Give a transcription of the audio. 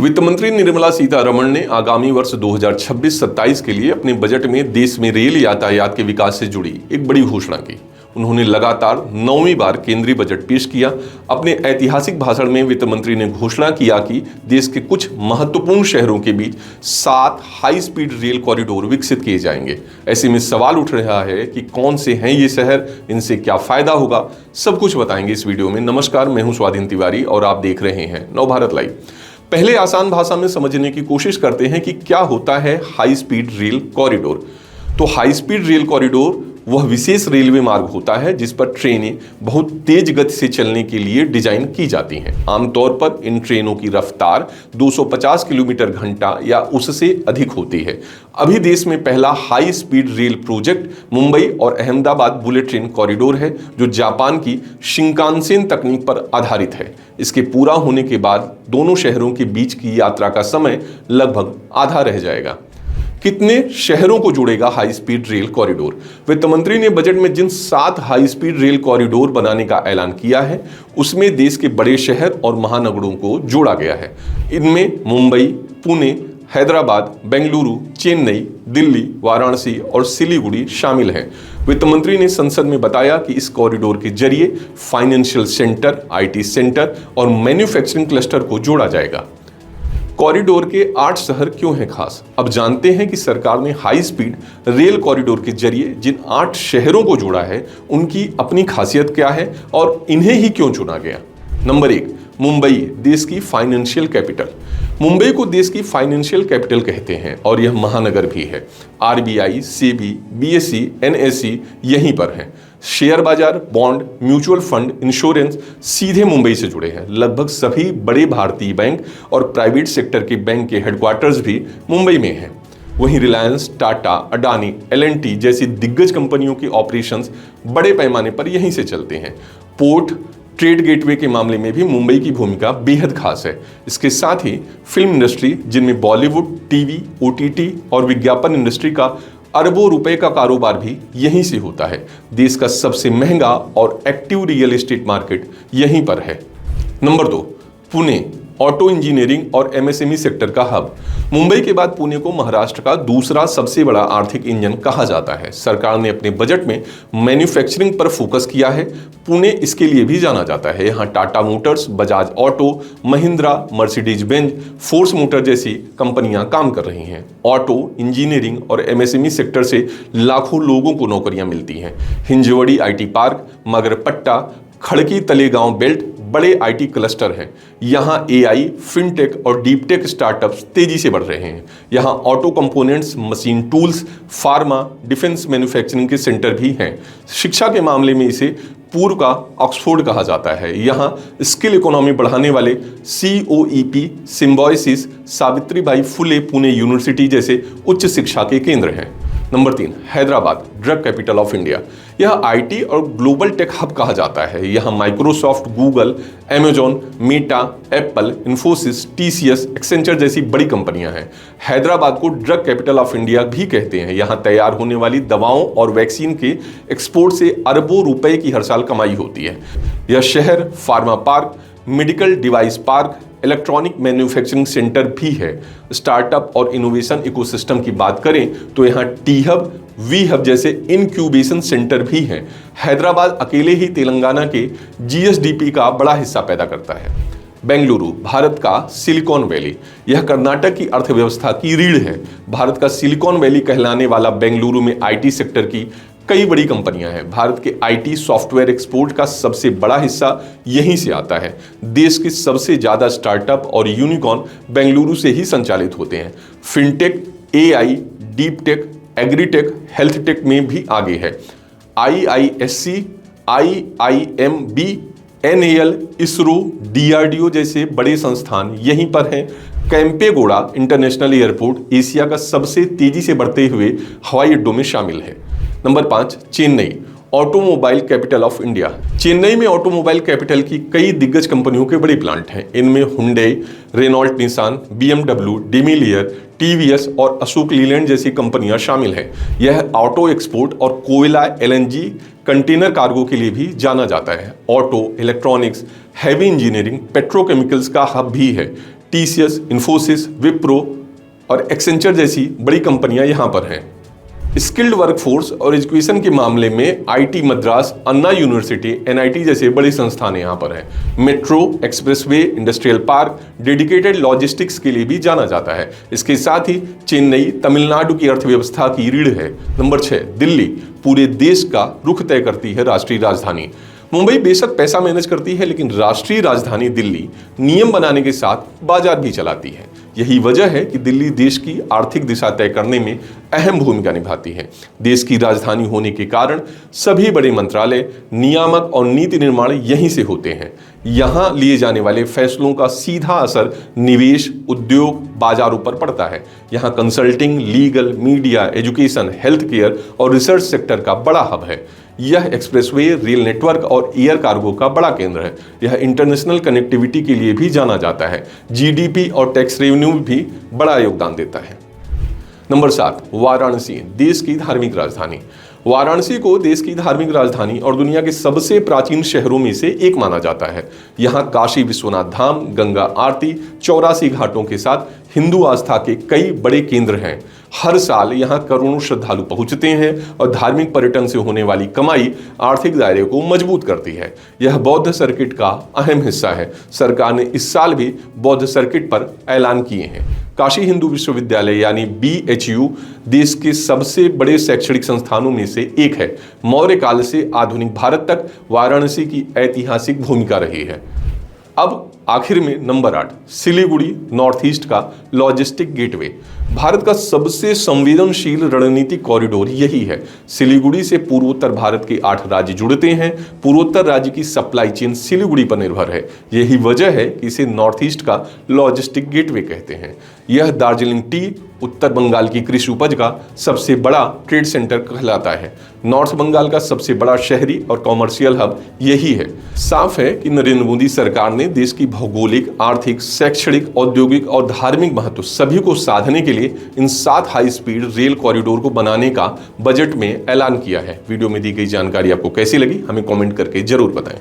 वित्त मंत्री निर्मला सीतारमण ने आगामी वर्ष 2026-27 के लिए अपने बजट में देश में रेल यातायात के विकास से जुड़ी एक बड़ी घोषणा की। उन्होंने लगातार 9वीं बार केंद्रीय बजट पेश किया। अपने ऐतिहासिक भाषण में वित्त मंत्री ने घोषणा किया कि देश के कुछ महत्वपूर्ण शहरों के बीच 7 हाई स्पीड रेल कॉरिडोर विकसित किए जाएंगे। ऐसे में सवाल उठ रहा है कि कौन से हैं ये शहर, इनसे क्या फायदा होगा, सब कुछ बताएंगे इस वीडियो में। नमस्कार, मैं हूं स्वाधीन तिवारी और आप देख रहे हैं नवभारत लाइव। पहले आसान भाषा में समझने की कोशिश करते हैं कि क्या होता है हाई स्पीड रेल कॉरिडोर। तो हाई स्पीड रेल कॉरिडोर वह विशेष रेलवे मार्ग होता है जिस पर ट्रेनें बहुत तेज गति से चलने के लिए डिजाइन की जाती हैं। आमतौर पर इन ट्रेनों की रफ्तार 250 किलोमीटर घंटा या उससे अधिक होती है। अभी देश में पहला high speed rail project Mumbai और अहमदाबाद बुलेट ट्रेन कॉरिडोर है, जो जापान की शिंकानसेन तकनीक पर आधारित है। इसके पूरा होने के बाद दोनों शहरों के बीच की यात्रा का समय लगभग आधा रह जाएगा। कितने शहरों को जोड़ेगा हाई स्पीड रेल कॉरिडोर? वित्त मंत्री ने बजट में जिन 7 हाई स्पीड रेल कॉरिडोर बनाने का ऐलान किया है, उसमें देश के बड़े शहर और महानगरों को जोड़ा गया है। इनमें मुंबई, पुणे, हैदराबाद, बेंगलुरु, चेन्नई, दिल्ली, वाराणसी और सिलीगुड़ी शामिल हैं। वित्त मंत्री ने संसद में बताया कि इस कॉरिडोर के जरिए फाइनेंशियल सेंटर, आईटी सेंटर और मैन्युफैक्चरिंग क्लस्टर को जोड़ा जाएगा। कॉरिडोर के 8 शहर क्यों हैं खास? अब जानते हैं कि सरकार ने हाई स्पीड रेल कॉरिडोर के जरिए जिन 8 शहरों को जोड़ा है, उनकी अपनी खासियत क्या है और इन्हें ही क्यों चुना गया। नंबर 1, मुंबई, देश की फाइनेंशियल कैपिटल। मुंबई को देश की फाइनेंशियल कैपिटल कहते हैं और यह महानगर भी है। आरबीआई, सेबी, बीएसई, एनएसई यहीं पर हैं। शेयर बाजार, बॉन्ड, म्यूचुअल फंड, इंश्योरेंस सीधे मुंबई से जुड़े हैं। लगभग सभी बड़े भारतीय बैंक और प्राइवेट सेक्टर के बैंक के हेडक्वार्टर्स भी मुंबई में हैं। वहीं रिलायंस, टाटा, अडानी, एल&टी जैसी दिग्गज कंपनियों के ऑपरेशंस बड़े पैमाने पर यहीं से चलते हैं। पोर्ट, ट्रेड गेटवे के मामले में भी मुंबई की भूमिका बेहद खास है। इसके साथ ही फिल्म इंडस्ट्री, जिनमें बॉलीवुड, टीवी, ओटीटी और विज्ञापन इंडस्ट्री का अरबों रुपए का कारोबार भी यहीं से होता है। देश का सबसे महंगा और एक्टिव रियल एस्टेट मार्केट यहीं पर है। नंबर 2, पुणे, ऑटो इंजीनियरिंग और एमएसएमई सेक्टर का हब। मुंबई के बाद पुणे को महाराष्ट्र का दूसरा सबसे बड़ा आर्थिक इंजन कहा जाता है। सरकार ने अपने बजट में मैन्युफैक्चरिंग पर फोकस किया है। पुणे इसके लिए भी जाना जाता है। यहाँ Tata Motors, Bajaj auto, Mahindra, Mercedes Benz, force motor जैसी कंपनियां काम कर रही हैं। ऑटो, इंजीनियरिंग और एमएसएमई सेक्टर से लाखों लोगों को नौकरियां मिलती हैं। Hinjewadi IT park, Magarpatta, Khadki Talegaon belt बड़े आईटी क्लस्टर हैं। यहाँ एआई, फिनटेक और डीपटेक स्टार्टअप्स तेजी से बढ़ रहे हैं। यहाँ auto components, machine tools, pharma, defence manufacturing के सेंटर भी हैं। शिक्षा के मामले में इसे पूर्व का ऑक्सफोर्ड कहा जाता है। यहाँ स्किल इकोनॉमी बढ़ाने वाले COEP, Symbiosis, Savitribai Phule Pune university जैसे उच्च शिक्षा के केंद्र हैं। Number 3, Hyderabad, drug capital of India. यह आईटी और ग्लोबल टेक हब कहा जाता है। यहाँ Microsoft, Google, Amazon, Meta, Apple, Infosys, TCS, Accenture जैसी बड़ी कंपनियां हैं। हैदराबाद को ड्रग कैपिटल ऑफ इंडिया भी कहते हैं। यहाँ तैयार होने वाली दवाओं और वैक्सीन के एक्सपोर्ट से अरबों रुपए की हर साल कमाई होती है। यह शहर pharma park, medical device park, electronic manufacturing centre भी है। स्टार्टअप और इनोवेशन इकोसिस्टम की बात करें तो यहाँ टी हब, वी हब जैसे इनक्यूबेशन सेंटर भी हैं। हैदराबाद अकेले ही तेलंगाना के GSDP का बड़ा हिस्सा पैदा करता है। बेंगलुरु, भारत का सिलिकॉन वैली। यह कर्नाटक की अर्थव्यवस्था की रीढ़ है। भारत का सिलिकॉन वैली कहलाने वाला बेंगलुरु में आईटी सेक्टर की कई बड़ी कंपनियां हैं। भारत के आईटी सॉफ्टवेयर एक्सपोर्ट का सबसे बड़ा हिस्सा यहीं से आता है। देश के सबसे ज्यादा स्टार्टअप और यूनिकॉर्न बेंगलुरु से ही संचालित होते हैं। Fintech, AI, deep tech, agritech, health take में भी आगे है। IISc, IIMB, NAL, ISRO, DRDO जैसे बड़े संस्थान यहीं पर हैं। कैंपेगौड़ा इंटरनेशनल एयरपोर्ट एशिया का सबसे तेजी से बढ़ते हुए हवाई अड्डों में शामिल है। Number 5, Chennai, automobile capital of India. Chennai में ऑटोमोबाइल कैपिटल की कई दिग्गज कंपनियों के बड़े प्लांट हैं। इनमें Hyundai, Renault Nissan, BMW, Daimler, TVS और अशोक लीलैंड जैसी कंपनियां शामिल हैं। यह ऑटो एक्सपोर्ट और कोयला, LNG, कंटेनर कार्गो के लिए भी जाना जाता है। Auto, electronics, heavy engineering, petrochemicals का हब भी है। टीसीएस, इन्फोसिस, विप्रो और एक्सेंचर जैसी बड़ी कंपनियां यहां पर हैं। स्किल्ड वर्कफोर्स और एजुकेशन के मामले में IT Madras, Anna university, NIT जैसे बड़ी संस्थान यहाँ पर हैं। Metro, expressway, industrial park, dedicated logistics के लिए भी जाना जाता है। इसके साथ ही चेन्नई तमिलनाडु की अर्थव्यवस्था की रीढ़ है। नंबर 6, दिल्ली पूरे देश का रुख तय करती है राष्ट्रीय राजधानी। मुंबई बेशक पैसा मैनेज करती है, लेकिन राष्ट्रीय राजधानी दिल्ली नियम बनाने के साथ बाजार भी चलाती है। यही वजह है कि दिल्ली देश की आर्थिक दिशा तय करने में अहम भूमिका निभाती है। देश की राजधानी होने के कारण सभी बड़े मंत्रालय, नियामक और नीति निर्माण यहीं से होते हैं। यहाँ लिए जाने वाले फैसलों का सीधा असर निवेश, उद्योग, बाजारों पर पड़ता है। यहाँ consulting, legal, media, education, health care और रिसर्च सेक्टर का बड़ा हब है। यह एक्सप्रेसवे, रेल नेटवर्क और एयर कार्गो का बड़ा केंद्र है। यह इंटरनेशनल कनेक्टिविटी के लिए भी जाना जाता है। जीडीपी और टैक्स रेवेन्यू भी बड़ा योगदान देता है। नंबर 7, वाराणसी देश की धार्मिक राजधानी। वाराणसी को देश की धार्मिक राजधानी और दुनिया के सबसे प्राचीन शहरों में से एक माना जाता है। यहाँ काशी विश्वनाथ धाम, गंगा आरती, 84 घाटों के साथ हिंदू आस्था के कई बड़े केंद्र हैं। हर साल यहाँ करोड़ों श्रद्धालु पहुंचते हैं और धार्मिक पर्यटन से होने वाली कमाई आर्थिक दायरे को मजबूत करती है। यह बौद्ध सर्किट का अहम हिस्सा है। सरकार ने इस साल भी बौद्ध सर्किट पर ऐलान किए हैं। काशी हिंदू विश्वविद्यालय यानी BHU देश के सबसे बड़े शैक्षणिक संस्थानों में से एक है। मौर्य काल से आधुनिक भारत तक वाराणसी की ऐतिहासिक भूमिका रही है। अब आखिर में नंबर 8, सिलीगुड़ी नॉर्थ ईस्ट का लॉजिस्टिक गेटवे। भारत का सबसे संवेदनशील रणनीतिक कॉरिडोर यही है। सिलीगुड़ी से पूर्वोत्तर भारत के 8 राज्य जुड़ते हैं। पूर्वोत्तर राज्य की सप्लाई चेन सिलीगुड़ी पर निर्भर है। यही वजह है कि इसे नॉर्थ ईस्ट का लॉजिस्टिक गेटवे कहते हैं। यह दार्जिलिंग टी, उत्तर बंगाल की कृषि उपज का सबसे बड़ा ट्रेड सेंटर कहलाता है। नॉर्थ बंगाल का सबसे बड़ा शहरी और कॉमर्शियल हब यही है। साफ है कि नरेंद्र मोदी सरकार ने देश की भौगोलिक, आर्थिक, शैक्षणिक, औद्योगिक और धार्मिक महत्व सभी को साधने के लिए इन 7 हाई स्पीड रेल कॉरिडोर को बनाने का बजट में ऐलान किया है। वीडियो में दी गई जानकारी आपको कैसी लगी, हमें कमेंट करके जरूर बताएं।